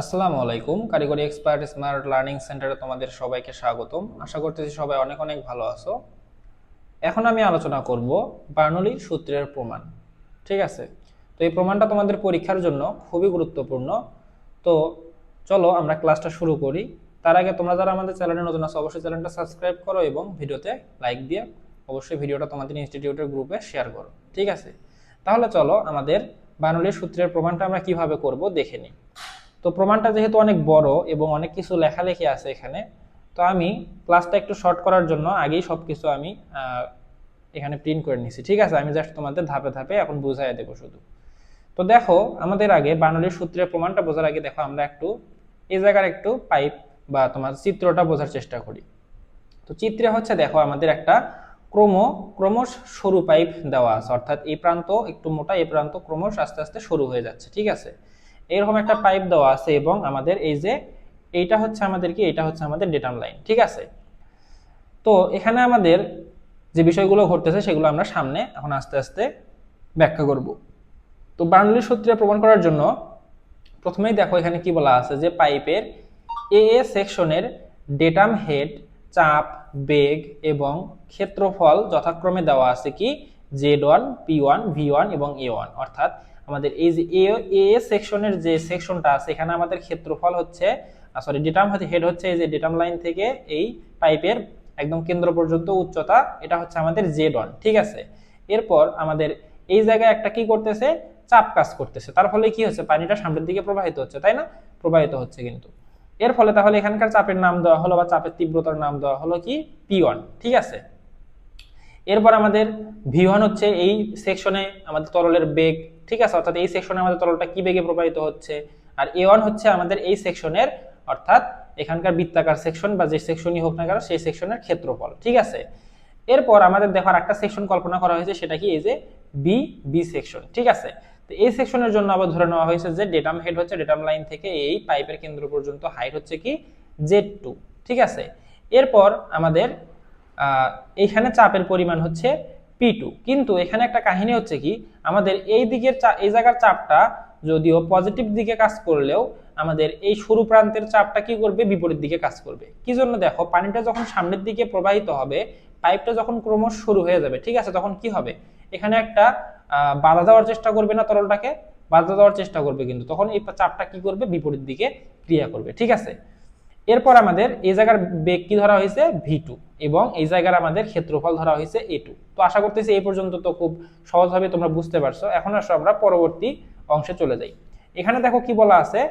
আসসালামু আলাইকুম। কারিগরি এক্সপার্ট স্মার্ট লার্নিং সেন্টারে তোমাদের সবাইকে স্বাগতম। আশা করতেছি সবাই অনেক অনেক ভালো আছো। এখন আমি আলোচনা করব বার্নৌলির সূত্রের প্রমাণ। ঠিক আছে, তো এই প্রমাণটা তোমাদের পরীক্ষার জন্য খুবই গুরুত্বপূর্ণ। তো চলো আমরা ক্লাসটা শুরু করি। তার আগে তোমরা যারা আমাদের চ্যানেলে নতুন আছো অবশ্যই চ্যানেলটা সাবস্ক্রাইব করো এবং ভিডিওতে লাইক দিয়ে অবশ্যই ভিডিওটা তোমাদের ইনস্টিটিউটের গ্রুপে শেয়ার করো। ঠিক আছে, তাহলে চলো আমাদের বার্নৌলির সূত্রের প্রমাণটা আমরা কিভাবে করব দেখে নিই। তো প্রমাণটা যেহেতু অনেক বড় এবং অনেক কিছু লেখালেখি আছে এখানে, তো আমি ক্লাসটা একটু শর্ট করার জন্য আগেই সবকিছু আমি এখানে প্রিন্ট করে নিছি। ঠিক আছে, আমি জাস্ট তোমাদের ধাপে ধাপে এখন বুঝাই দেবো শুধু। তো দেখো, আমাদের আগে বার্নৌলির সূত্রের প্রমাণটা বোঝার আগে দেখো আমরা একটু এই জায়গার একটু পাইপ বা তোমার চিত্রটা বোঝার চেষ্টা করি। তো চিত্রে হচ্ছে দেখো আমাদের একটা ক্রমশ সরু পাইপ দেওয়া আছে, অর্থাৎ এই প্রান্ত একটু মোটা, এই প্রান্ত ক্রমশ আস্তে আস্তে সরু হয়ে যাচ্ছে। ঠিক আছে, এরকম একটা পাইপ দেওয়া আছে এবং আমাদের এই যে এইটা হচ্ছে আমাদের কি, এটা হচ্ছে আমাদের ডেটাম লাইন। ঠিক আছে, তো এখানে আমাদের যে বিষয়গুলো ঘটতেছে সেগুলো আমরা সামনে এখন আস্তে আস্তে ব্যাখ্যা করব। তো বার্নৌলির সূত্রে প্রমাণ করার জন্য প্রথমেই দেখো এখানে কি বলা আছে যে পাইপের এ সেকশনের ডেটাম হেড, চাপ, বেগ এবং ক্ষেত্রফল যথাক্রমে দেওয়া আছে কি Z1, P1, V1 এবং A1। অর্থাৎ আমাদের এই যে এ সেকশনের যে সেকশনটা আছে এখানে আমাদের ক্ষেত্রফল হচ্ছে ডেটাম হেড হচ্ছে এই যে ডেটাম লাইন থেকে এই পাইপের একদম কেন্দ্র পর্যন্ত উচ্চতা, এটা হচ্ছে আমাদের Z1। ঠিক আছে, এরপর আমাদের এই জায়গায় একটা কি করতেছে, চাপ কাজ করতেছে, তার ফলে কি হচ্ছে, পানিটা সামনের দিকে প্রবাহিত হচ্ছে, তাই না? প্রবাহিত হচ্ছে কিন্তু এর ফলে তাহলে এখানকার চাপের নাম দেওয়া হলো বা চাপের তীব্রতার নাম দেওয়া হলো কি P1। ঠিক আছে, এরপর আমাদের V1 হচ্ছে এই সেকশনে আমাদের তরলের বেগ। ঠিক আছে, অর্থাৎ এই সেকশনে আমাদের তরলটা কি বেগে প্রবাহিত হচ্ছে। আর A1 হচ্ছে আমাদের এই সেকশনের, অর্থাৎ এখানকার বৃত্তাকার সেকশন বা যে সেকশনই হোক না কেন সেই সেকশনের ক্ষেত্রফল। ঠিক আছে, এরপর আমাদের দেখার একটা সেকশন কল্পনা করা হয়েছে, সেটা কি এই যে বি সেকশন। ঠিক আছে, তো এই সেকশনের জন্য আবার ধরে নেওয়া হয়েছে যে ডেটাম হেড হচ্ছে ডেটাম লাইন থেকে এই পাইপের কেন্দ্র পর্যন্ত হাইট হচ্ছে কি Z2। ঠিক আছে, এরপর আমাদের এইখানে চাপের পরিমাণ হচ্ছে P2। কিন্তু এখানে একটা কাহিনী হচ্ছে কি, আমাদের এই দিকের এই জায়গার চাপটা যদিও পজিটিভ দিকে কাজ করলেও আমাদের এই সরু প্রান্তের চাপটা কি করবে, বিপরীত দিকে কাজ করবে। কি জন্য, দেখো পানিটা যখন সামনের দিকে প্রবাহিত হবে, পাইপটা যখন ক্রমশ শুরু হয়ে যাবে, ঠিক আছে, তখন কি হবে, এখানে একটা বাধা দেওয়ার চেষ্টা করবে না, তরলটাকে বাধা দেওয়ার চেষ্টা করবে, কিন্তু তখন এই চাপটা কি করবে, বিপরীত দিকে ক্রিয়া করবে। ঠিক আছে, এরপর আমাদের এই জায়গার বেগ কি ধরা হয়েছে V2 এবং এই জায়গার আমাদের ক্ষেত্রফল ধরা হয়েছে A2। তো আশা করতেছি এই পর্যন্ত তো খুব সহজভাবে তোমরা বুঝতে পারছো। এখন আসলে আমরা পরবর্তী অংশে চলে যাই। এখানে দেখো কি বলা আছে,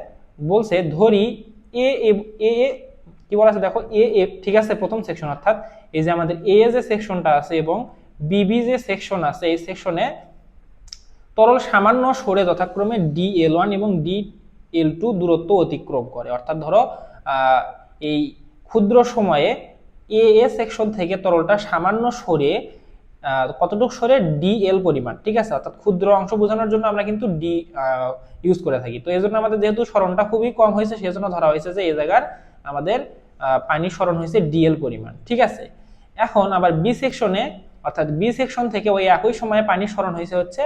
বলছে ধরি এ এ কি বলা আছে দেখো এ, ঠিক আছে, প্রথম সেকশন, অর্থাৎ এই যে আমাদের এ যে সেকশনটা আছে এবং বিবি যে সেকশন আছে, এই সেকশনে তরল সামান্য সরে যথাক্রমে DL1 এবং DL2 দূরত্ব অতিক্রম করে। অর্থাৎ ধরো এই ক্ষুদ্র সময়ে এ সেকশন থেকে তরলটা সামান্য সরে কতটুকু সরে DL পরিমাণ। ঠিক আছে, অর্থাৎ ক্ষুদ্র অংশ বোঝানোর জন্য আমরা কিন্তু ডি ইউজ করে থাকি। তো এই জন্য আমাদের যেহেতু সরণটা খুবই কম হয়েছে সেই জন্য ধরা হয়েছে যে এই জায়গার আমাদের পানির সরণ হয়েছে DL পরিমাণ। ঠিক আছে, এখন আবার বি সেকশনে, অর্থাৎ বি সেকশন থেকে ওই একই সময়ে পানির সরণ হয়েছে হচ্ছে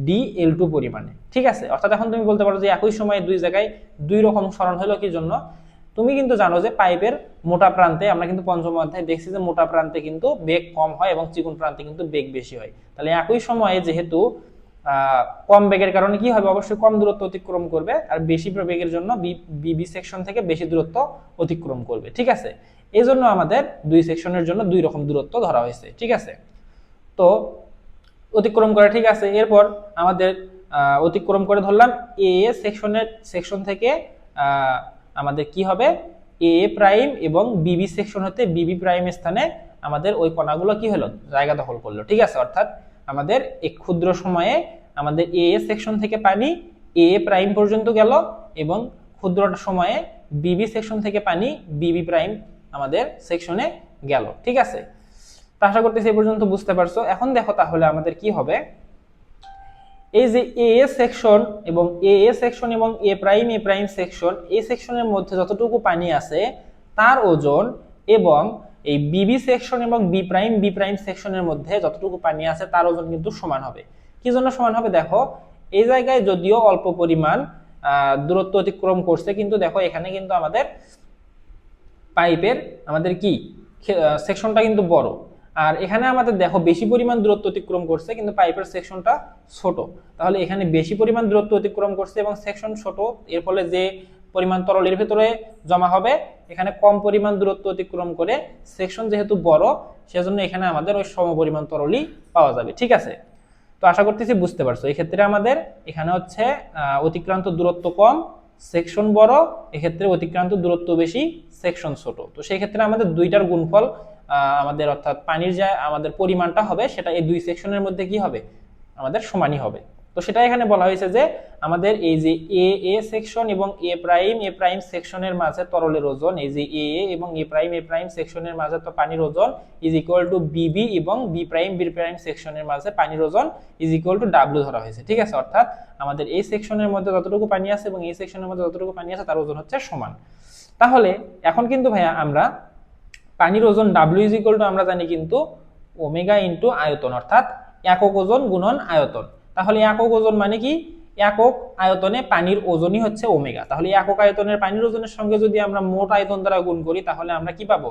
DL2 পরিমাণে। ঠিক আছে, অর্থাৎ এখন তুমি বলতে পারো যে একই সময়ে দুই জায়গায় দুই রকম সরণ হলো কি জন্য, তুমি কিন্তু জানো যে পাইপের মোটা প্রান্তে, আমরা কিন্তু পঞ্চম অধ্যায়ে দেখছি যে মোটা প্রান্তে কিন্তু বেগ কম হয় এবং চিকন প্রান্তে কিন্তু বেগ বেশি হয়। তাহলে একই সময়ে যেহেতু কম বেগের কারণে কি হবে, অবশ্যই কম দূরত্ব অতিক্রম করবে, আর বেশি বেগের জন্য বি সেকশন থেকে বেশি দূরত্ব অতিক্রম করবে। ঠিক আছে, এই জন্য আমাদের দুই সেকশনের জন্য দুই রকম দূরত্ব ধরা হয়েছে। ঠিক আছে, তো অতিক্রম করে। ঠিক আছে, এরপর আমাদের অতিক্রম করে ধরলাম এ সেকশন থেকে আমাদের কি হবে এ প্রাইম এবং বিবি সেকশন হতে বিবি প্রাইম স্থানে আমাদের ওই কণাগুলো কি হলো, জায়গা দখল করলো। ঠিক আছে, অর্থাৎ আমাদের এক ক্ষুদ্র সময়ে আমাদের এ সেকশন থেকে পানি এ প্রাইম পর্যন্ত গেল এবং ক্ষুদ্র সময়ে বিবি সেকশন থেকে পানি বিবি প্রাইম আমাদের সেকশনে গেল। ঠিক আছে, আশা করতেছি এই পর্যন্ত বুঝতে পারছো। এখন দেখো তাহলে আমাদের কি হবে, এই যে এ সেকশন এবং এ প্রাইম সেকশন, এই সেকশনের মধ্যে যতটুকু পানি আছে তার ওজন এবং এই বিবি সেকশন এবং বি প্রাইম সেকশনের মধ্যে যতটুকু পানি আছে তার ওজন কিন্তু সমান হবে। কি জন্য সমান হবে, দেখো এই জায়গায় যদিও অল্প পরিমাণ দূরত্ব অতিক্রম করছে, কিন্তু দেখো এখানে কিন্তু আমাদের পাইপের আমাদের কি সেকশনটা কিন্তু বড়, আর এখানে আমাদের দেখো বেশি পরিমাণ দূরত্ব অতিক্রম করছে কিন্তু পাইপের সেকশনটা ছোট। তাহলে এখানে বেশি পরিমাণ দূরত্ব অতিক্রম করছে এবং সেকশন ছোট, এর ফলে যে পরিমাণ তরল এর ভিতরে জমা হবে এখানে কম পরিমাণ দূরত্ব অতিক্রম করে, সেকশন যেহেতু বড় সেজন্য এখানে আমাদের ওই সম পরিমাণ তরলই পাওয়া যাবে। ঠিক আছে, তো আশা করতেছি বুঝতে পারছো। এই ক্ষেত্রে আমাদের এখানে হচ্ছে অতিক্রান্ত দূরত্ব কম, সেকশন বড়, এক্ষেত্রে অতিক্রান্ত দূরত্ব বেশি, সেকশন ছোট। তো সেই ক্ষেত্রে আমাদের দুইটার গুণফল আমাদের অর্থাৎ পানির যে আমাদের পরিমাণটা হবে সেটা এই দুই সেকশনের মধ্যে কি হবে, আমাদের সমানই হবে। তো সেটা এখানে বলা হয়েছে যে আমাদের এই যে এ সেকশন এবং এ প্রাইম সেকশনের মাঝে তরলের ওজন, এই যে এ এবং এ প্রাইম সেকশনের মাঝে তো পানির ওজন ইজ ইকুয়াল টু বিবি এবং বি প্রাইম সেকশনের মাঝে পানির ওজন ইজ ইকুয়াল টু ডাব্লিউ ধরা হয়েছে। ঠিক আছে, অর্থাৎ আমাদের এই সেকশনের মধ্যে যতটুকু পানি আছে এবং এই সেকশনের মধ্যে যতটুকু পানি আছে তার ওজন হচ্ছে সমান। তাহলে এখন কিন্তু ভাইয়া আমরা পানির ওজন ডাব্লিউ ইজ ইকুয়াল টু আমরা জানি কিন্তু ওমেগা ইন্টু আয়তন, অর্থাৎ একক ওজন গুণন আয়তন। তাহলে একক ওজন মানে কি, একক আয়তনে পানির ওজনই হচ্ছে ওমেগা। তাহলে একক আয়তনের পানির ওজনের সঙ্গে যদি আমরা মোট আয়তন দ্বারা গুণ করি তাহলে আমরা কি পাবো,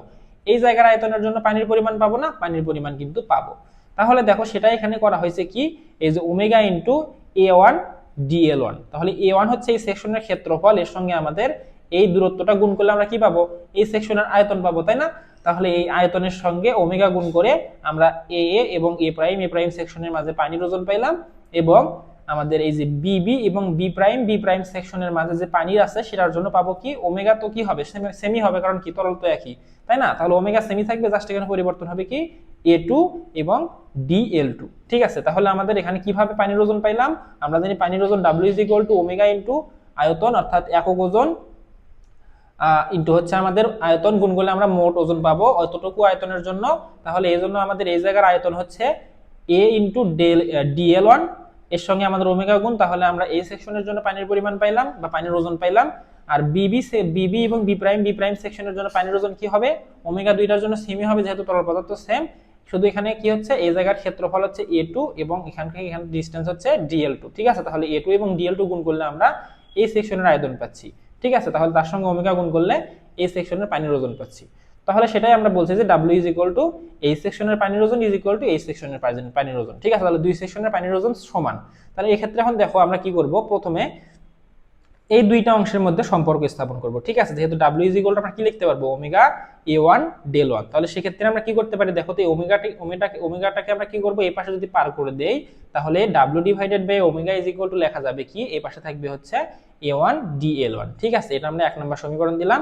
এই জায়গার আয়তনের জন্য পানির পরিমাণ পাবো না, পানির পরিমাণ কিন্তু পাবো। তাহলে দেখো সেটা এখানে করা হয়েছে কি, এই যে ওমেগা ইন্টু A1 DL1। তাহলে A1 হচ্ছে এই সেকশনের ক্ষেত্রফল, এর সঙ্গে আমাদের এই দূরত্বটা গুণ করলে আমরা কি পাবো, এই সেকশনের আয়তন পাবো, তাই না? তাহলে এই আয়তনের সঙ্গে ওমেগা গুণ করে আমরা এ এবং এ প্রাইম সেকশনের মাঝে পানির ওজন পাইলাম, এবং আমাদের এই যে বিবি এবং বি প্রাইম সেকশনের মাঝে যে পানি আছে সেটার জন্য পাবো কি, ওমেগা তো কি হবে, সেমি হবে, কারণ কি তরল তো একই, তাই না? তাহলে ওমেগা সেমি থাকবে, জাস্ট এখানে পরিবর্তন হবে কি A2 এবং DL2। ঠিক আছে, তাহলে আমাদের এখানে কিভাবে পানির ওজন পাইলাম, আমরা জানি পানির ওজন W is equal two omega into আয়তন অর্থাৎ একক ওজন ইন্টু হচ্ছে আমাদের আয়তন গুণ করলে আমরা মোট ওজন পাবো অতটুকু আয়তনের জন্য। তাহলে এই জন্য আমাদের এই জায়গার আয়তন হচ্ছে A ইন্টু DL1, এর সঙ্গে আমাদের ওমেগা গুণ, তাহলে আমরা এই সেকশনের জন্য পানির পরিমাণ পাইলাম বা পানির ওজন পাইলাম। আর বিবি এবং বি প্রাইম সেকশনের জন্য পানির ওজন কি হবে, ওমেগা দুইটার জন্য সেমই হবে যেহেতু তরল পদার্থ সেম, শুধু এখানে কি হচ্ছে এই জায়গার ক্ষেত্রফল হচ্ছে A2 এবং এখান থেকে এখানে ডিসটেন্স হচ্ছে DL2। ঠিক আছে, তাহলে A2 এবং DL2 গুণ করলে আমরা এই সেকশনের আয়তন পাচ্ছি। ঠিক আছে, তাহলে তার সঙ্গে ওমেগা গুণ করলে এই সেকশনের পানির ওজন পাচ্ছি। তাহলে সেটাই আমরা বলছি যে W ইজ ইকুয়াল টু এই সেকশনের পানির ওজন ইজ ইকুয়াল টু এই সেকশনের পানির ওজন। ঠিক আছে, তাহলে দুই সেকশনের পানির ওজন সমান। তাহলে এই ক্ষেত্রে এখন দেখো আমরা কি করব, প্রথমে এই দুইটা অংশের মধ্যে সম্পর্ক স্থাপন করব। ঠিক আছে, যেহেতু W ইজ ইকুয়াল টু আমরা কি লিখতে পারবো, ওমেগা A1 del1। তাহলে সেক্ষেত্রে আমরা কি করতে পারি, দেখো তো এই ওমেগাটাকে আমরা কি করব, এই পাশে যদি পার করে দেই তাহলে W divided by omega is equal to লেখা যাবে কি, এই পাশে থাকবে হচ্ছে A1 DL1। ঠিক আছে, এটা আমরা 1 নম্বর সমীকরণ দিলাম।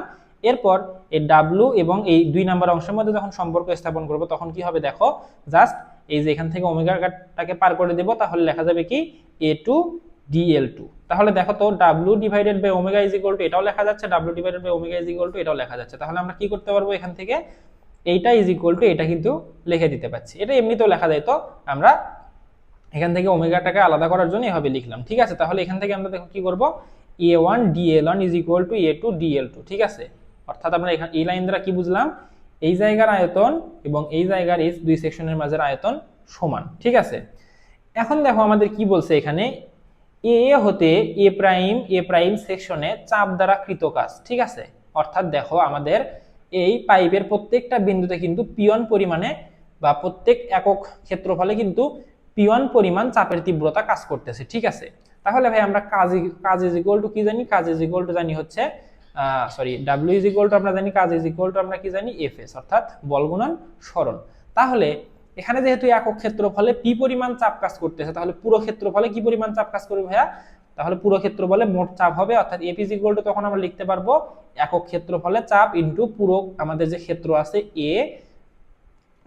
এরপর এই W এবং এই 2 নম্বর অংশের মধ্যে যখন সম্পর্ক স্থাপন করব তখন কি হবে, দেখো জাস্ট এই যে এখান থেকে ওমেগাটাকে পার করে দেব, তাহলে লেখা যাবে কি A2 DL2। তাহলে দেখো তো W divided by omega is equal to এটাও লেখা যাচ্ছে, W divided by omega is equal to এটাও লেখা যাচ্ছে। তাহলে আমরা কি করতে পারবো, এখান থেকে এইটা ইজ ইকুয়াল টু এটা কিন্তু লিখে দিতে পারছি। এটা এমনিতেও লেখা যায়, তো আমরা এখান থেকে ওমেগাটাকে আলাদা করার জন্য এভাবে লিখলাম। ঠিক আছে, তাহলে এখান থেকে আমরা দেখো কি করব, A1 DL1 is equal two A2 DL2। ঠিক আছে, অর্থাৎ আমরা এখানে এই লাইন দ্বারা কি বুঝলাম, এই জায়গার আয়তন এবং এই জায়গার এই দুই সেকশনের মাঝের আয়তন সমান। ঠিক আছে, এখন দেখো আমাদের কি বলছে এখানে, এ হতে এ প্রাইম সেকশনে চাপ দ্বারা কৃত কাজ। ঠিক আছে, অর্থাৎ দেখো আমাদের এই পাইপের প্রত্যেকটা বিন্দুতে কিন্তু পিয়ন পরিমাণে বা প্রত্যেক একক ক্ষেত্রফলে কিন্তু পিয়ন পরিমাণ চাপের তীব্রতা কাজ করতেছে। ঠিক আছে, তাহলে ভাই আমরা কাজ ইজ ইকুয়াল টু কি জানি, কাজ ইজ ইকুয়াল টু জানি হচ্ছে W ইজ ইকুয়াল টু আমরা জানি, কাজ ইজ ইকুয়াল টু আমরা কি জানি, Fs অর্থাৎ বল গুণন সরণ। তাহলে এখানে যেহেতু একক ক্ষেত্রফলে পি পরিমাণ চাপ কাজ করতেছে, তাহলে পুরো ক্ষেত্রফলে কি পরিমাণ চাপ কাজ করবে ভাইয়া, তাহলে পুরো ক্ষেত্রফলে মোট চাপ হবে, অর্থাৎ F ইজ ইকুয়াল টু তখন আমরা লিখতে পারবো একক ক্ষেত্রফলে চাপ ইনটু পুরো আমাদের যে ক্ষেত্র আছে A,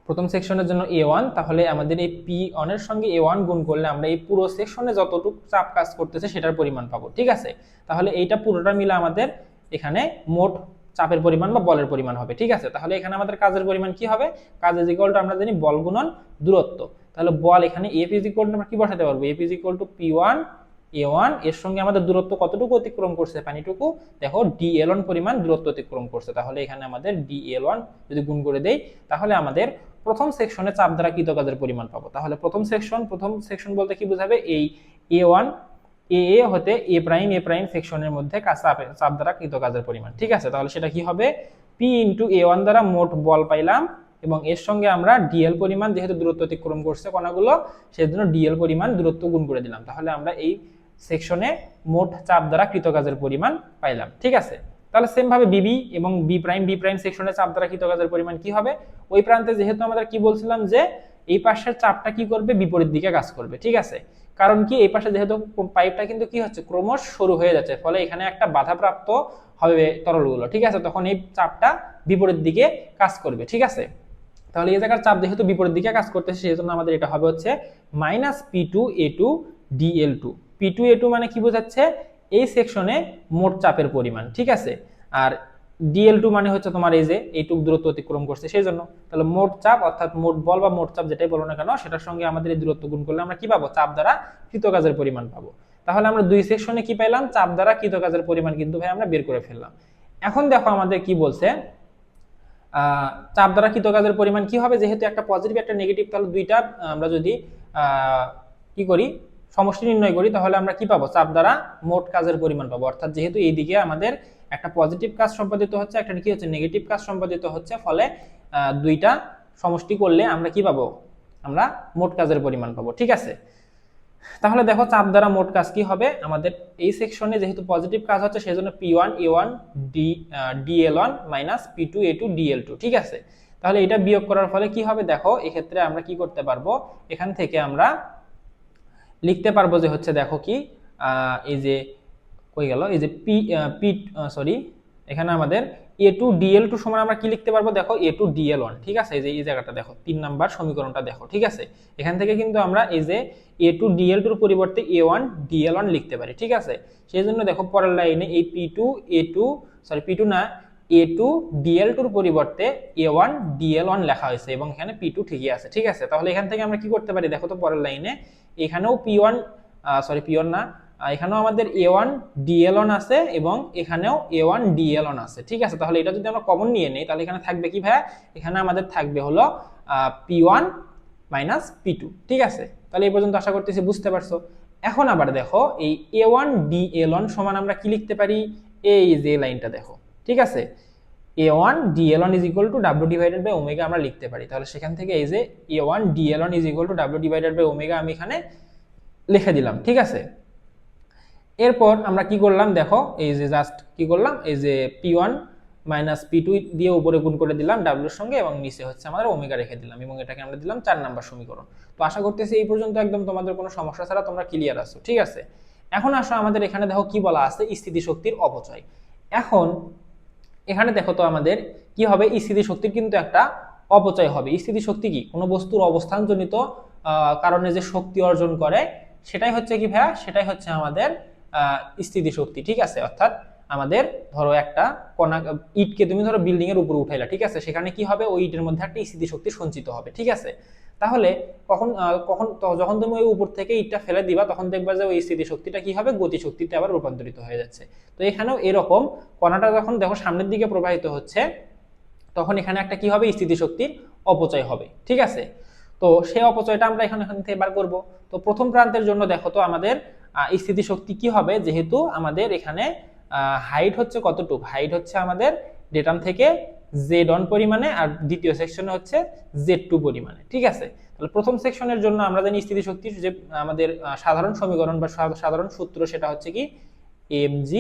প্রথম সেকশনের জন্য A1, তাহলে আমাদের এই P1 এর সঙ্গে A1 গুণ করলে আমরা এই পুরো সেকশনে যতটুকু চাপ কাজ করতেছে সেটার পরিমাণ পাবো। ঠিক আছে, তাহলে এইটা পুরোটা মিলে আমাদের এখানে মোট চাপের পরিমাণ বা বলের পরিমাণ হবে। ঠিক আছে, তাহলে এখানে আমাদের কাজের পরিমাণ কি হবে, কাজ ইজ ইকুয়াল টু আমরা জানি বল গুণন দূরত্ব। তাহলে বল এখানে F ইজ ইকুয়াল টু আমরা কি বসাতে পারবো, F is equal two P1 A1, এর সঙ্গে আমাদের দূরত্ব কতটুকু অতিক্রম করছে, পানিটুকু, দেখো DL1 পরিমাণ দূরত্ব অতিক্রম করছে। তাহলে এখানে আমাদের DL1 যদি গুণ করে দেই তাহলে আমাদের প্রথম সেকশনে চাপ দ্বারা কৃত কাজের পরিমাণ পাবো। তাহলে প্রথম সেকশন বলতে কি বোঝাবে, এই A1 এ হতে এ প্রাইম সেকশনের মধ্যে চাপ দ্বারা কৃত কাজের পরিমাণ। ঠিক আছে, তাহলে সেটা কি হবে, পি ইন্টু A1 দ্বারা মোট বল পাইলাম এবং এর সঙ্গে আমরা ডিএল পরিমাণ, যেহেতু দূরত্ব অতিক্রম করছে কণাগুলো সেজন্য ডিএল পরিমাণ দূরত্ব গুণ করে দিলাম, তাহলে আমরা এই সেকশনে মোট চাপ দ্বারা কৃত কাজের পরিমাণ পাইলাম। ঠিক আছে, তাহলে সেম ভাবে বিবি এবং বি প্রাইম সেকশনে চাপ দ্বারা কৃত কাজের পরিমাণ কি হবে, ওই প্রান্তে যেহেতু আমাদের কি বলছিলাম যে এই পাশের চাপটা কি করবে, বিপরীত দিকে কাজ করবে। ঠিক আছে, কারণ কি এই পাশে যেহেতু পাইপটা কিন্তু কি হচ্ছে, ক্রমশ সরু হয়ে যাচ্ছে, ফলে এখানে একটা বাধাপ্রাপ্ত হবে তরলগুলো। ঠিক আছে, তখন এই চাপটা বিপরীত দিকে কাজ করবে। ঠিক আছে, তাহলে এই জায়গার চাপ যেহেতু বিপরীত দিকে কাজ করতেছে সেই জন্য আমাদের এটা হবে হচ্ছে মাইনাস P2A2 DL2। P2A2 মানে কি বোঝাচ্ছে, এই সেকশনে মোট চাপের পরিমাণ। ঠিক আছে, আর DL2 মানে হচ্ছে তোমার এই যে এইটুক দূরত্ব অতিক্রম করছে সেই জন্য, তাহলে মোট চাপ অর্থাৎ মোট বল বা মোট চাপ যেটাই বলো না কেন সেটার সঙ্গে আমাদের এই দূরত্ব গুণ করলে আমরা কি পাবো, চাপ দ্বারা কৃত কাজের পরিমাণ পাবো। তাহলে আমরা দুই সেকশনে কি পাইলাম, চাপ দ্বারা কৃত কাজের পরিমাণ কিন্তু ভাই আমরা বের করে ফেললাম। এখন দেখো আমাদের কি বলছে, চাপ দ্বারা কৃত কাজের পরিমাণ কি হবে, যেহেতু একটা পজিটিভ একটা নেগেটিভ, তাহলে দুইটা আমরা যদি কি করি, সমষ্টি নির্ণয় করি, তাহলে আমরা কি পাবো, চাপ দ্বারা মোট কাজের পরিমাণ পাবো। অর্থাৎ যেহেতু এইদিকে আমাদের একটা পজিটিভ কাজ সম্পাদিত হচ্ছে, একটা কি হচ্ছে, নেগেটিভ কাজ সম্পাদিত হচ্ছে, ফলে দুইটা সমষ্টি করলে আমরা কি পাবো, আমরা মোট কাজের পরিমাণ পাবো। ঠিক আছে, তাহলে দেখো চাপ দ্বারা মোট কাজ কি হবে, আমাদের এই সেকশনে যেহেতু পজিটিভ কাজ হচ্ছে সেজন্য P1A1 DL1 minus P2A2 DL2। ঠিক আছে, তাহলে এটা বিয়োগ করার ফলে কি হবে, দেখো এক্ষেত্রে আমরা কি করতে পারবো, এখান থেকে আমরা লিখতে পারবো যে হচ্ছে, দেখো কি এই যে কই গেল, এই যে এখানে আমাদের A2 DL2 সমান আমরা কি লিখতে পারবো, দেখো A2 DL1। ঠিক আছে, এই যে এই জায়গাটা দেখো 3 নাম্বার সমীকরণটা দেখো। ঠিক আছে, এখান থেকে কিন্তু আমরা এই যে A2 DL2 এর পরিবর্তে A1 DL1 লিখতে পারি। ঠিক আছে, সেই জন্য দেখো পরের লাইনে এই P2 না A2 DL2 এর পরিবর্তে A1 DL1 লেখা হয়েছে এবং এখানে P2 ঠিকই আছে। ঠিক আছে, তাহলে এখান থেকে আমরা কি করতে পারি, দেখো তো পরের লাইনে এখানেও P1 না, এখানেও আমাদের A1 DL1 আছে এবং এখানেও A1 DL1 আছে। ঠিক আছে, তাহলে এটা যদি আমরা কমন নিয়ে নেই তাহলে এখানে থাকবে কি ভাইয়া, এখানে আমাদের থাকবে হলো P1 মাইনাস P2। ঠিক আছে, তাহলে এই পর্যন্ত আশা করতেছি বুঝতে পারছো। এখন আবার দেখো এই A1 DL1 সমান আমরা কি লিখতে পারি, এই যে লাইনটা দেখো। ঠিক আছে, A1 DL1 is equal to W divided by omega আমরা লিখতে পারি, তাহলে সেখান থেকে এই যে A1 DL1 is equal to W divided by omega আমি এখানে লিখে দিলাম। ঠিক আছে, এরপর আমরা কি করলাম, দেখো এই যে জাস্ট কি করলাম, এই যে P1 মাইনাস P2 দিয়ে উপরে গুণ করে দিলাম W এর সঙ্গে এবং নিচে হচ্ছে আমাদের ওমেগা রেখে দিলাম এবং এটাকে আমরা দিলাম 4 নাম্বার সমীকরণ। তো আশা করতেছি এই পর্যন্ত একদম তোমাদের কোনো সমস্যা ছাড়া তোমরা ক্লিয়ার আছো। ঠিক আছে, এখন আসো আমাদের এখানে দেখো কি বলা আছে, স্থিতিশক্তির অপচয়। এখন এখানে দেখো তো আমাদের কি হবে, স্থিতিশক্তির কিন্তু একটা অপচয় হবে। স্থিতিশক্তি কি, কোনো বস্তুর অবস্থানজনিত কারণে যে শক্তি অর্জন করে সেটাই হচ্ছে কি ভাইয়া, সেটাই হচ্ছে আমাদের স্থিতিশক্তি। ঠিক আছে, অর্থাৎ আমাদের ধরো একটা কণা ইটকে তুমি ধরো বিল্ডিং এর উপরে উঠাইলা, ঠিক আছে, সেখানে কি হবে, ওই ইটের মধ্যে একটা স্থিতিশক্তি সঞ্চিত হবে। ঠিক আছে, তাহলে যখন তুমি ওই উপর থেকে ইটটা ফেলে দিবা তখন দেখবা যে ওই স্থিতিশক্তিটা কি হবে, গতিশক্তিতে আবার রূপান্তরিত হয়ে যাচ্ছে। তো এখানেও এরকম কণাটা যখন দেখো সামনের দিকে প্রবাহিত হচ্ছে তখন এখানে একটা কি হবে, স্থিতিশক্তির অপচয় হবে। ঠিক আছে, তো সেই অপচয়টা আমরা এখান থেকে বার করব। তো প্রথম প্রান্তের জন্য দেখো তো আমাদের স্থিতিশক্তি কি হবে, যেহেতু আমাদের এখানে হাইট হচ্ছে কতটুকু, হাইট হচ্ছে আমাদের ডেটাম থেকে Z1 পরিমাণে আর দ্বিতীয় সেকশনে হচ্ছে Z2 পরিমাণে। ঠিক আছে, তাহলে প্রথম সেকশনের জন্য আমরা জানি স্থিতিশক্তির যে আমাদের সাধারণ সমীকরণ বা সাধারণ সূত্র সেটা হচ্ছে কি mgh।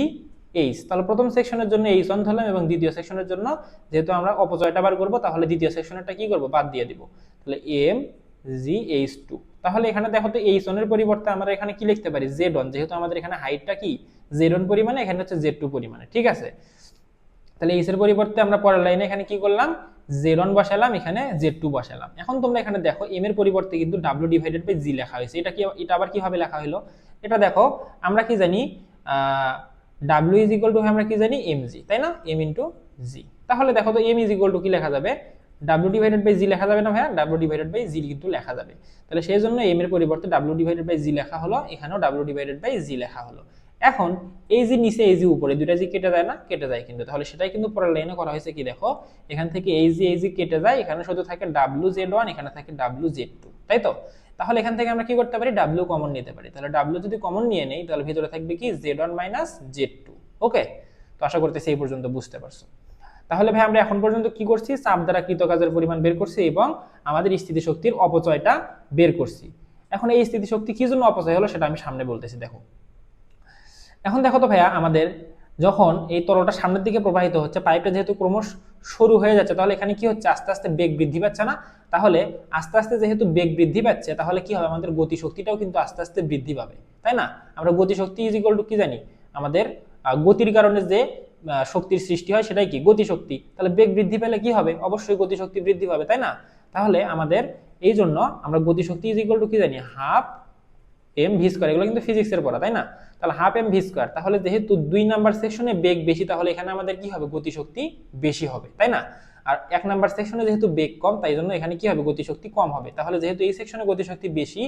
তাহলে প্রথম সেকশনের জন্য h1 ধরলাম এবং দ্বিতীয় সেকশনের জন্য যেহেতু আমরা অপচয়টা বার করব তাহলে দ্বিতীয় সেকশনেরটা কি করব, বাদ দিয়ে দিব, তাহলে mgh2। তাহলে এখানে দেখো তো h1 এর পরিবর্তে আমরা এখানে কি লিখতে পারি, z1, যেহেতু আমাদের এখানে হাইটটা কি z1 পরিমাণে, এখানে হচ্ছে z2 পরিমাণে। ঠিক আছে, তাহলে h এর পরিবর্তে আমরা পরের লাইনে এখানে কি করলাম, z1 বসালাম, এখানে z2 বসালাম। এখন তোমরা এখানে দেখো m এর পরিবর্তে কিন্তু w ডিভাইডেড বাই g লেখা হয়েছে। এটা আবার কিভাবে লেখা হলো, এটা দেখো আমরা কি জানি w ইজ ইকুয়াল টু আমরা কি জানি mg, তাই না, m ইনটু g। তাহলে দেখো তো m ইজ ইকুয়াল টু কি লেখা যাবে, w ডিভাইডেড বাই g লেখা যাবে না ভাইয়া, w ডিভাইডেড বাই g কিন্তু লেখা যাবে। তাহলে সেই জন্য m এর পরিবর্তে w ডিভাইডেড বাই g লেখা হলো, এখানেও w ডিভাইডেড বাই g লেখা হলো। এখন এই যে নিচে এই যে উপরে দুইটা জি কেটে যায় না, কেটে যায় কিন্তু, তাহলে সেটাই কিন্তু পরের লাইনে করা হয়েছে কি, দেখো এখান থেকে এই যে কেটে যায়, এখানে শুধু থাকে wz1, এখানে থাকে wz2, তাই তো। তাহলে এখান থেকে আমরা কি করতে পারি, ডাব্লিউ কমন নিতে পারি। তাহলে ডাব্লিউ যদি কমন নিয়ে নেই তাহলে ভিতরে থাকবে কি Z1 মাইনাস Z2। ওকে, তো আশা করতেছি এই পর্যন্ত বুঝতে পারছো। তাহলে ভাই আমরা এখন পর্যন্ত কি করছি, চাপ দ্বারা কৃত কাজের পরিমাণ বের করছি এবং আমাদের স্থিতিশক্তির অপচয়টা বের করছি। এখন এই স্থিতিশক্তি কি জন্য অপচয় হলো সেটা আমি সামনে বলতেছি। দেখো এখন দেখো তো ভাইয়া, আমাদের যখন এই তরলটা সামনের দিকে প্রবাহিত হচ্ছে, পাইপটা যেহেতু ক্রমশ সরু হয়ে যাচ্ছে, তাহলে এখানে কি হচ্ছে, আস্তে আস্তে বেগ বৃদ্ধি পাচ্ছে না? তাহলে আস্তে আস্তে যেহেতু বেগ বৃদ্ধি পাচ্ছে, তাহলে কি হবে, আমাদের গতিশক্তিটাও কিন্তু আস্তে আস্তে বৃদ্ধি পাবে, তাই না? আমরা গতিশক্তি ইজ ইকুয়াল টু কি জানি, আমাদের গতির কারণে যে শক্তির সৃষ্টি হয় সেটাই কি, গতিশক্তি। তাহলে বেগ বৃদ্ধি পেলে কি হবে, অবশ্যই গতিশক্তি বৃদ্ধি পাবে, তাই না? তাহলে আমাদের এই জন্য আমরা গতিশক্তি ইজ ইকুয়াল টু কি জানি, হাফ এম ভি স্কয়ার। এগুলো কিন্তু ফিজিক্সের পড়া, তাই না? তাহলে হাফ এম ভি স্কয়ার। তাহলে যেহেতু 2 নাম্বার সেকশনে বেগ বেশি, তাহলে এখানে আমাদের কি হবে, গতিশক্তি বেশি হবে, তাই না? আর 1 নাম্বার সেকশনে যেহেতু বেগ কম, তাই জন্য এখানে কি হবে, গতিশক্তি কম হবে। তাহলে যেহেতু এই সেকশনে গতিশক্তি বেশি,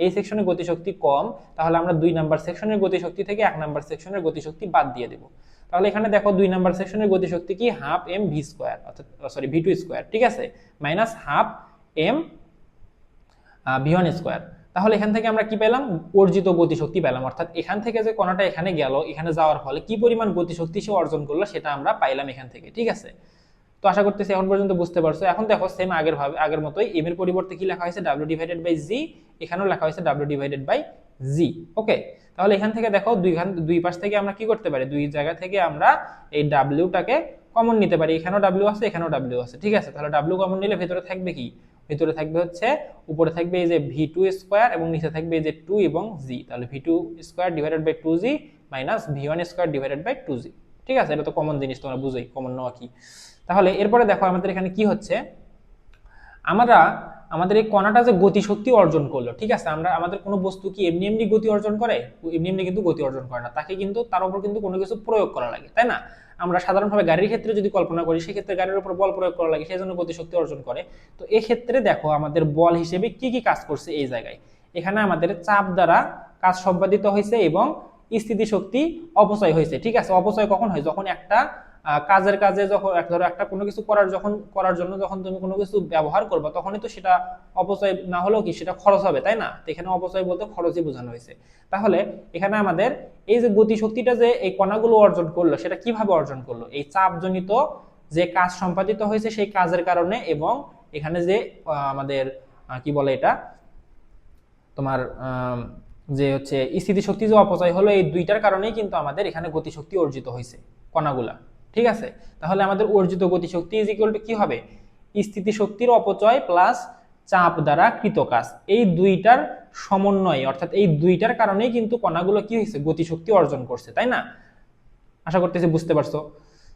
এই সেকশনে গতিশক্তি কম, তাহলে আমরা 2 নাম্বার সেকশনের গতিশক্তি থেকে 1 নাম্বার সেকশনের গতিশক্তি বাদ দিয়ে দেব। তাহলে এখানে দেখো 2 নাম্বার সেকশনের গতিশক্তি কি, হাফ এম ভি স্কয়ার, অর্থাৎ সরি ভি টু স্কয়ার, ঠিক আছে, minus half m v one square. তাহলে এখান থেকে আমরা কি পেলাম, অর্জিত গতিশক্তি পেলাম, অর্থাৎ এখান থেকে যে কণাটা এখানে গেল, এখানে যাওয়ার ফলে কি পরিমাণ গতিশক্তি সে অর্জন করলো সেটা আমরা পাইলাম এখান থেকে, ঠিক আছে? তো আশা করতেছি এখন পর্যন্ত বুঝতে পারছো। এখন দেখো সেম আগের মতোই এম এর পরিবর্তে কি লেখা হয়েছে, ডাব্লিউ ডিভাইডেড বাই জি, এখানেও লেখা হয়েছে ডাব্লিউ ডিভাইডেড বাই জি। ওকে, তাহলে এখান থেকে দেখো দুই পাশ থেকে আমরা কি করতে পারি, দুই জায়গা থেকে আমরা এই ডাব্লিউটাকে কমন নিতে পারি। এখানেও ডাব্লিউ আছে, এখানেও ডাব্লিউ আছে, ঠিক আছে? তাহলে ডাব্লিউ কমন নিলে ভেতরে থাকবে কি, ভিতরে থাকবে হচ্ছে, উপরে থাকবে এই যে ভি টু স্কোয়ার এবং নিচে থাকবে এই যে 2 এবং জি। তাহলে v two square divided by 2জি minus v one square divided by 2জি, ঠিক আছে? এটা তো কমন জিনিস, তোমরা বুঝোই কমন নেওয়া কি। তাহলে এরপরে দেখো আমাদের এখানে কি হচ্ছে, আমাদের এই কণাটা যে গতিশক্তি অর্জন করলো, ঠিক আছে? আমাদের কোনো বস্তু কি এমনি এমনি গতি অর্জন করে? এমনি এমনি কিন্তু গতি অর্জন করে না, তাকে কিন্তু তার উপর কিন্তু কোনো কিছু প্রয়োগ করা লাগে, তাই না? আমরা সাধারণভাবে গাড়ির ক্ষেত্রে যদি কল্পনা করি, সেক্ষেত্রে গাড়ির উপর বল প্রয়োগ করা লাগে, সেই জন্য গতিশক্তি অর্জন করে। তো এই ক্ষেত্রে দেখো আমাদের বল হিসেবে কি কি কাজ করছে এই জায়গায়, এখানে আমাদের চাপ দ্বারা কাজ সম্পাদিত হয়েছে এবং স্থিতিশক্তি অপচয় হয়েছে, ঠিক আছে? অপচয় কখন হয়, যখন একটা কাজে যখন ধরো একটা কোনো কিছু করার জন্য যখন তুমি কোনো কিছু ব্যবহার করবা, তখনই তো সেটা অপচয় না হলেও কি সেটা খরচ হবে, তাই না? তো এখানে অপচয় বলতে খরচই বোঝানো হয়েছে। তাহলে এখানে আমাদের এই যে গতিশক্তিটা যে এই কণাগুলো অর্জন করলো, সেটা কিভাবে অর্জন করলো, এই চাপজনিত যে কাজ সম্পাদিত হয়েছে সেই কাজের কারণে, এবং এখানে যে আমাদের কি বলে এটা তোমার যে হচ্ছে স্থিতিশক্তি যে অপচয় হলো, এই দুইটার কারণেই কিন্তু আমাদের এখানে গতিশক্তি অর্জিত হয়েছে কণাগুলা, ঠিক আছে? তাহলে আমাদের অর্জিত গতিশক্তি ইজ ইকুয়াল টু কি হবে, স্থিতিশক্তির অপচয় প্লাস চাপ দ্বারা কৃত কাজ, এই দুইটার সমন্বয়, অর্থাৎ এই দুইটার কারণেই কিন্তু কণাগুলো কি হয়েছে, গতিশক্তি অর্জন করছে, তাই না? আশা করতেছি বুঝতে পারছো।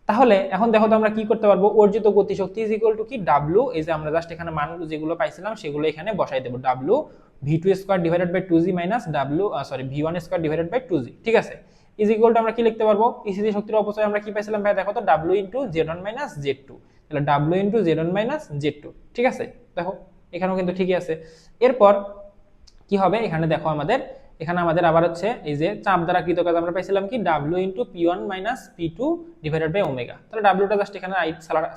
তাহলে এখন দেখো তো আমরা কি করতে পারবো, অর্জিত গতিশক্তি ইজ ইকুয়াল টু কি, ডাব্লিউ, এই যে আমরা জাস্ট এখানে মানগুলো যেগুলো পাইছিলাম সেগুলো এখানে বসাই দেবো, ডাব্লিউ v two square divided by 2জি মাইনাস ডাব্লিউ v one square divided by 2জি, ঠিক আছে? ইজ ইকুয়াল টু আমরা কি লিখতে পারবো, স্থিতিশক্তির অপচয় আমরা কি পাইছিলাম ভাই, দেখো তো W into Z1 minus Z2, তাহলে W into Z1 minus Z2, ঠিক আছে? দেখো এখানেও কিন্তু ঠিকই আছে। এরপর কি হবে, এখানে দেখো এখানে আমাদের আবার হচ্ছে এই যে চাপ দ্বারা কৃত কাজ আমরা পাইছিলাম কি, W into P1 minus P2 divided by omega. তাহলে ডাব্লিউটা জাস্ট এখানে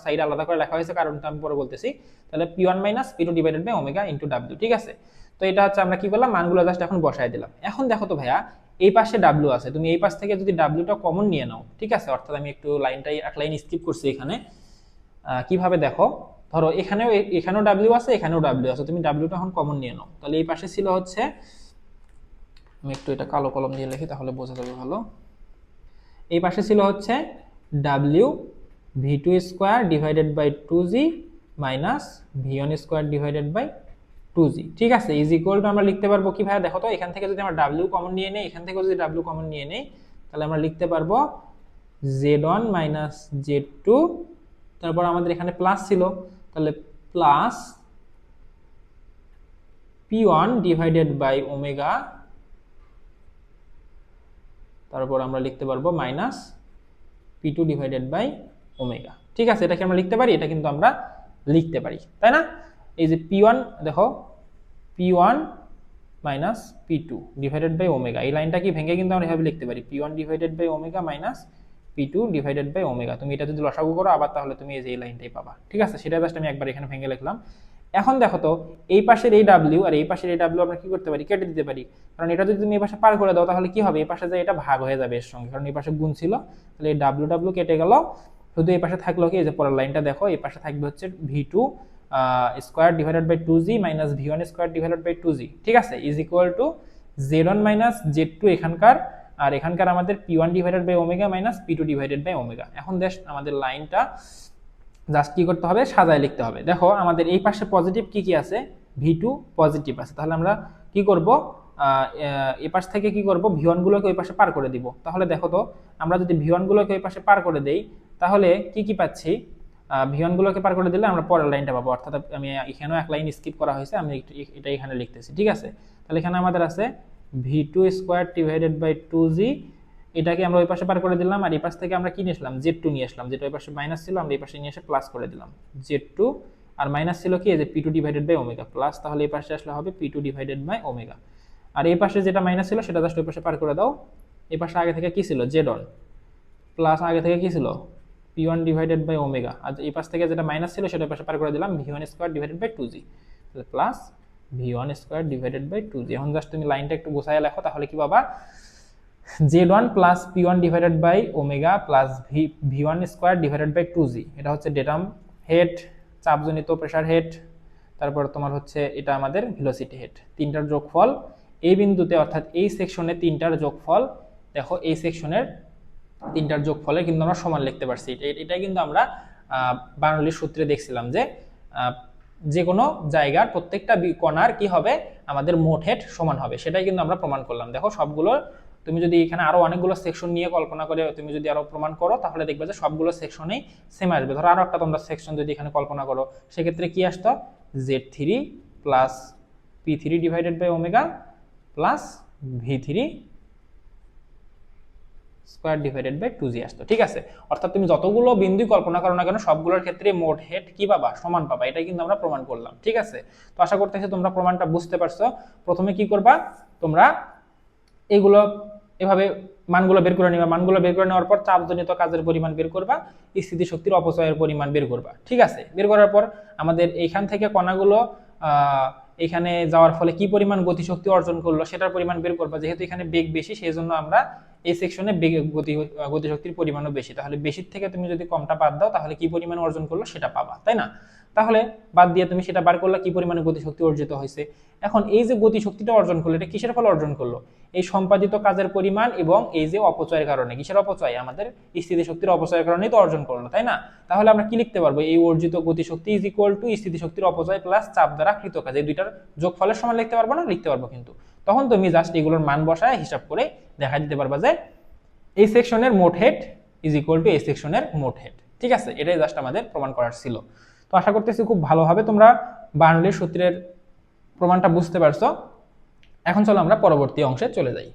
সাইড আলাদা করে লেখা হয়েছে, কারণটা আমি পরে বলতেছি। তাহলে P1 minus P2 divided by omega into W, ঠিক আছে? তো এটা হচ্ছে আমরা কি করলাম, মানগুলো জাস্ট এখন বসাই দিলাম। এখন দেখো তো ভাইয়া, এই পাশে ডাব্লিউ আছে, তুমি এই পাশ থেকে যদি ডাব্লিউটা কমন নিয়ে নাও, ঠিক আছে? অর্থাৎ আমি একটু এক লাইন স্কিপ করছি এখানে। কিভাবে দেখো, ধরো এখানেও ডাব্লিউ আছে, এখানেও ডাব্লিউ আছে, তুমি ডাব্লিউটা এখন কমন নিয়ে নাও। তাহলে এই পাশে ছিল হচ্ছে, আমি একটু এটা কালো কলম দিয়ে লিখি তাহলে বোঝা যাবে ভালো। এই পাশে ছিল হচ্ছে ডাব্লিউ v two square divided by 2জি minus v one square divided by 2জি, ঠিক আছে? ইজ ইকুয়াল টু আমরা লিখতে পারবো কি ভাই, দেখো তো এখান থেকে যদি আমরা ডাব্লিউ কমন নিয়ে নেই, এখান থেকে যদি ডাব্লিউ কমন নিয়ে নেই, তাহলে আমরা লিখতে পারবো Z1 মাইনাস Z2, তারপর আমাদের এখানে প্লাস ছিল, তাহলে plus P1 divided by omega, তারপর আমরা লিখতে পারবো minus P2 divided by omega, ঠিক আছে? এটাকে আমরা লিখতে পারি, এটা কিন্তু আমরা লিখতে পারি, তাই না? এই যে P1 দেখো, P1 minus P2 divided by omega, এই লাইনটা কি ভেঙে কিন্তু আমরা এভাবে লিখতে পারি, P1 divided by omega minus P2 divided by omega. তুমি এটা যদি লসাগু করো আবার, তাহলে তুমি এই যে এই লাইনটাই পাবা, ঠিক আছে? সেটা জাস্ট আমি একবার এখানে ভেঙে লিখলাম। এখন দেখো তো এই পাশের এই ডাব্লিউ আর এই পাশের এই ডাব্লিউ আমরা কি করতে পারি, কেটে দিতে পারি। কারণ এটা যদি তুমি এই পাশে পার করে দাও তাহলে কি হবে, এই পাশে যে এটা ভাগ হয়ে যাবে এর সঙ্গে, কারণ এই পাশে গুণ ছিল। তাহলে এই ডাব্লিউ ডাব্লিউ কেটে গেল, শুধু এই পাশে থাকলো কি, এই যে পরের লাইনটা দেখো, এই পাশে থাকবে হচ্ছে v two square divided by 2g minus v one square divided by 2g, ঠিক আছে, is equal two z1 minus z2 এখানকার, আর এখানকার আমাদের p1 divided by omega minus p2 divided by omega. এখন জাস্ট আমাদের লাইনটা জাস্ট কি করতে হবে, সাজায় লিখতে হবে। দেখো আমাদের এই পাশে পজিটিভ কি কি আছে, ভি2 পজিটিভ আছে, তাহলে আমরা কি করব, এই পাশ থেকে কি করব, ভি1 গুলোকে ওই পাশে পার করে দিব। তাহলে দেখো তো আমরা যদি ভি1 গুলোকে ওই পাশে পার করে দেই তাহলে কি কি পাচ্ছি, ভি1 গুলোকে পার করে দিলে আমরা পরের লাইনটা পাবো, অর্থাৎ আমি এখানেও এক লাইন স্কিপ করা হয়েছে, আমি এটা এখানে লিখতেছি, ঠিক আছে। তাহলে এখানে আমাদের আছে ভি2 স্কোয়ার ডিভাইডেড বাই 2g, এটাকে আমরা ওই পাশে পার করে দিলাম, আর এই পাশ থেকে আমরা কি নিয়ে আসলাম, z2 নিয়ে আসলাম, যেটা ওই পাশে মাইনাস ছিল আমরা এই পাশে নিয়ে এসে প্লাস করে দিলাম z2, আর মাইনাস ছিল কি, এই যে p2 divided by omega plus, তাহলে এই পাশে আসলে হবে p2 ডিভাইডেড বাই ওমেগা। আর এই পাশে যেটা মাইনাস ছিল সেটা জাস্ট ওই পাশে পার করে দাও। এই পাশে আগে থেকে কি ছিল, z1 প্লাস আগে থেকে কি ছিল p1 ডিভাইডেড বাই ওমেগা, আর এই পাশ থেকে যেটা মাইনাস ছিল সেটা পাশে পার করে দিলাম v1 square divided by 2g, তাহলে plus v1 square divided by 2g। এখন জাস্ট তুমি লাইনটা একটু গোছায় লেখো, তাহলে কি পাবা, z1 plus p1 divided by omega plus v1 square divided by 2g, এটা হচ্ছে ডেটাম হেড, চাপজনিত প্রেসার হেড, তারপর তোমার হচ্ছে এটা আমাদের ভেলোসিটি হেড, তিনটার যোগফল এই বিন্দুতে, অর্থাৎ এই সেকশনে তিনটার যোগফল, দেখো এই সেকশনের তিনটার যোগফলের কিন্তু আমরা সমান লিখতে পারছি। এটাই কিন্তু আমরা বার্নৌলির সূত্রে দেখছিলাম যে যে কোনো জায়গার প্রত্যেকটা কণার কি হবে, আমাদের মোট হেড সমান হবে, সেটাই কিন্তু আমরা প্রমাণ করলাম। দেখো সবগুলো, তুমি যদি এখানে আরো অনেকগুলো সেকশন নিয়ে কল্পনা করে তুমি যদি আরো প্রমাণ করো তাহলে দেখবে যে সবগুলো সেকশনেই সেম আসবে। ধরো আরো একটা তোমরা সেকশন যদি এখানে কল্পনা করো, সেক্ষেত্রে কি আসতো, z3 plus p3 divided by omega plus v3 square divided by 2g আসতো, ঠিক আছে। অর্থাৎ তুমি যতগুলো বিন্দু কল্পনা করো না কেন সবগুলোর ক্ষেত্রে মোট হেড কি পাবা, সমান পাবা, এটাই কিন্তু আমরা প্রমাণ করলাম, ঠিক আছে। তো আশা করতেছি তোমরা প্রমাণটা বুঝতে পারছো। প্রথমে কি করবা, তোমরা এগুলো এভাবে মানগুলো বের করে নিবা, মানগুলো বের করে নেওয়ার পর চাপজনিত কাজের পরিমাণ বের করবা, স্থিতিশক্তির অপচয়ের পরিমাণ বের করবা, ঠিক আছে। বের করার পর আমাদের এইখান থেকে কণাগুলো এখানে যাওয়ার ফলে কি পরিমাণ গতিশক্তি অর্জন করলো সেটার পরিমাণ বের করবা। যেহেতু এখানে বেগ বেশি সেই জন্য আমরা এই সেকশনে গতিশক্তির পরিমাণও বেশি, তাহলে বেশির থেকে তুমি যদি কমটা বাদ দাও তাহলে কি পরিমাণ অর্জন করলো সেটা পাবা, তাই না। তাহলে বাদ দিয়ে তুমি সেটা বার করলে কি পরিমাণে গতিশক্তি অর্জিত হয়েছে। এখন এই যে গতিশক্তিটা অর্জন করলো এটা কিসের ফলে অর্জন করলো, এই সম্পাদিত কাজের পরিমাণ এবং এই যে অপচয়ের কারণে, কিসের অপচয়, আমাদের স্থিতিশক্তির অপচয়ের কারণেই তো অর্জন করলো, তাই না। তাহলে আমরা কি লিখতে পারবো, এই অর্জিত গতিশক্তি ইজ ইকুয়াল টু স্থিতিশক্তির অপচয় প্লাস চাপ দ্বারা কৃত কাজ, এই দুইটার যোগফলের সমান লিখতে পারবো না, লিখতে পারবো কিন্তু। তখন তুমি জাস্ট এগুলোর মান বসায় হিসাব করে দেখা দিতে পারবা যে এই সেকশনের মোট হেড ইজ ইকুয়াল টু এই সেকশনের মোট হেড, ঠিক আছে। এটাই জাস্ট আমাদের প্রমাণ করার ছিল। তো আশা করতেছি খুব ভালোভাবে তোমরা বার্নৌলির সূত্রের প্রমাণটা বুঝতে পারছো। এখন চলো আমরা পরবর্তী অংশে চলে যাই।